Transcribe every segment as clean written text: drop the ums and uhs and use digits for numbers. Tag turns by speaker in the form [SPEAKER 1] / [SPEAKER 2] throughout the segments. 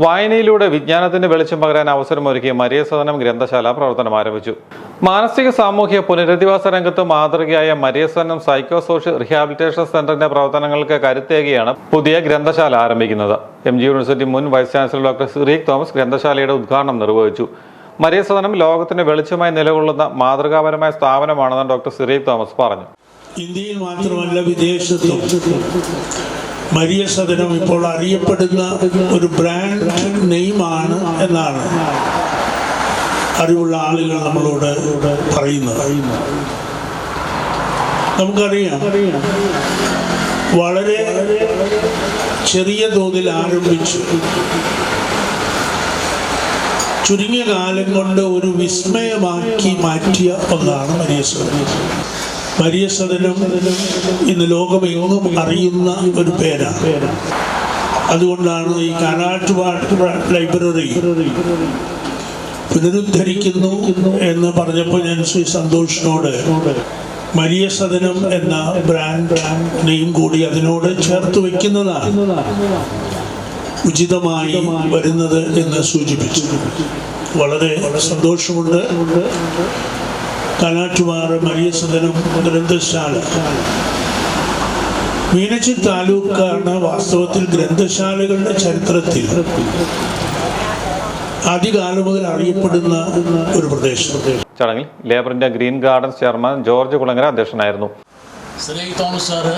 [SPEAKER 1] വായനയിലൂടെ വിജ്ഞാനത്തിന് വെളിച്ചം പകരാൻ അവസരമൊരുക്കിയ മരിയ സദനം ഗ്രന്ഥശാല പ്രവർത്തനം ആരംഭിച്ചു. മാനസിക സാമൂഹ്യ പുനരധിവാസ രംഗത്ത് മാതൃകയായ Maria Sadanam psycho social rehabilitation സെന്ററിന്റെ പ്രവർത്തനങ്ങൾക്ക് കരുത്തേകിയാണ് പുതിയ ഗ്രന്ഥശാല ആരംഭിക്കുന്നത്. MG യൂണിവേഴ്സിറ്റി മുൻ vice chancellor doctor Cyriac Thomas ഗ്രന്ഥശാലയുടെ ഉദ്ഘാടനം നിർവഹിച്ചു. മരിയ സദനം ലോകത്തിന് വെളിച്ചമായി നിലകൊള്ളുന്ന മാതൃകാപരമായ സ്ഥാപനമാണെന്ന് ഡോക്ടർ സിറിയക് തോമസ് പറഞ്ഞു.
[SPEAKER 2] ഇന്ത്യയിൽ മാത്രമല്ല വിദേശത്തും മരിയ സദനം ഇപ്പോൾ അറിയപ്പെടുന്ന ഒരു ബ്രാൻഡ് നെയിമാണ് എന്നാണ് അറിവുള്ള ആളുകൾ നമ്മളോട് പറയുന്നത്. നമുക്കറിയാം, വളരെ ചെറിയ തോതിൽ ആരംഭിച്ചു ചുരുങ്ങിയ കാലം കൊണ്ട് ഒരു വിസ്മയമാക്കി മാറ്റിയ ഒന്നാണ് മരിയ സദനം. മരിയ സദനം ഇന്ന് ലോകമെങ്ങും അറിയുന്ന ഒരു പേരാണ്. അതുകൊണ്ടാണ് ഈ കാനാട്ടുപാട്ട് ലൈബ്രറി പുനരുദ്ധരിക്കുന്നു എന്ന് പറഞ്ഞപ്പോൾ ഞാൻ ശ്രീ സന്തോഷിനോട് മരിയ സദനം എന്ന ബ്രാൻഡ് നെയിം കൂടി അതിനോട് ചേർത്ത് വയ്ക്കുന്നതാണ് ഉചിതമായി വരുന്നത് എന്ന് സൂചിപ്പിച്ചു. വളരെ സന്തോഷമുണ്ട്. കാനാട്ടുപാറ മരിയ സദനം ഗ്രന്ഥശാല മീനച്ചി താലൂക്കാണ് വാസ്തവത്തിൽ ഗ്രന്ഥശാലകളുടെ ചരിത്രത്തിൽ ആദ്യകാലം മുതൽ അറിയപ്പെടുന്ന ഒരു പ്രദേശം.
[SPEAKER 1] ചടങ്ങിൽ labour India green gardens chairman George Kulangara അധ്യക്ഷനായിരുന്നു.
[SPEAKER 3] സിറിയക് തോമസ് സാറ്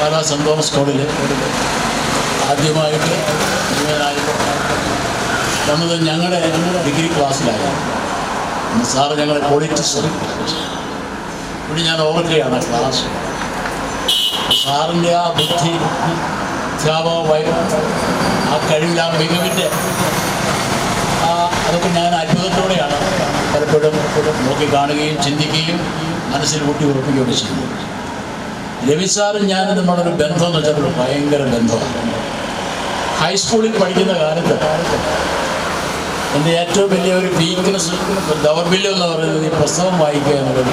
[SPEAKER 3] പാലാ സെന്റ് തോമസ് കോളേജിൽ ആദ്യമായിട്ട് വന്നത് ഞങ്ങളുടെ ഡിഗ്രി ക്ലാസ്സിലായിരുന്നു. സാറ് ഞങ്ങളുടെ പൊളിറ്റിക്സ് ഇവിടെ ഞാൻ ഓർക്കുകയാണ് ക്ലാസ്. സാറിൻ്റെ ആ ബുദ്ധി, ആ കഴിവിൽ, ആ മികവിൻ്റെ അതൊക്കെ ഞാൻ അത്ഭുതത്തോടെയാണ് പലപ്പോഴും നോക്കിക്കാണുകയും ചിന്തിക്കുകയും മനസ്സിൽ കൂട്ടി ഉറപ്പിക്കുകയൊക്കെ ചെയ്യുന്നത്. രവി സാറും ഞാനും തമ്മിലൊരു ബന്ധം എന്ന് വെച്ചാൽ ഭയങ്കര ബന്ധമാണ്. ഹൈസ്കൂളിൽ പഠിക്കുന്ന കാലത്ത് എൻ്റെ ഏറ്റവും വലിയ ഒരു വീക്ക്നെസ്, ദൗർബല്യം എന്ന് പറയുന്നത് ഈ പുസ്തകം വായിക്കുക എന്നുള്ളത്.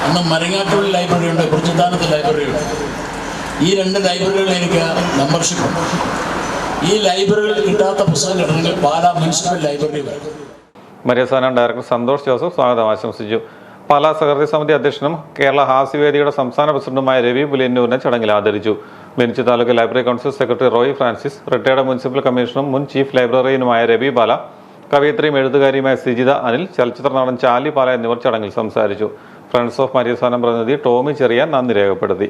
[SPEAKER 3] അന്ന് മരങ്ങാട്ടുള്ള ലൈബ്രറി ഉണ്ട്, കുറിച്ചിത്താനത്ത് ലൈബ്രറി ഉണ്ട്. ഈ രണ്ട് ലൈബ്രറികളിൽ എനിക്ക് മെമ്പർഷിപ്പുണ്ട്. ഈ ലൈബ്രറികളിൽ കിട്ടാത്ത പുസ്തകം കിട്ടണമെങ്കിൽ പാലാ മുനിസിപ്പൽ ലൈബ്രറി വരും.
[SPEAKER 1] മരിയ സദനം ഡയറക്ടർ സന്തോഷ് ജോസഫ് സ്വാഗതം ആശംസിച്ചു. പാലാ സഹകരണ സമിതി അധ്യക്ഷനും കേരള ഹാസ്യവേദിയുടെ സംസ്ഥാന പ്രസിഡന്റുമായ രവി പുലിയന്നൂരിനെ ചടങ്ങിൽ ആദരിച്ചു. Meenachil taluk library council secretary Roy Francis, retired municipal കമ്മീഷണറും മുൻ ചീഫ് ലൈബ്രറിയനുമായ രവി പാല, കവയിത്രിയും എഴുത്തുകാരിയുമായ സിജിത അനിൽ, ചലച്ചിത്ര നടൻ ചാലി പാല എന്നിവർ ചടങ്ങിൽ സംസാരിച്ചു. ഫ്രണ്ട്സ് ഓഫ് മരിയ സദനം പ്രതിനിധി ടോമി ചെറിയാൻ നന്ദി രേഖപ്പെടുത്തി.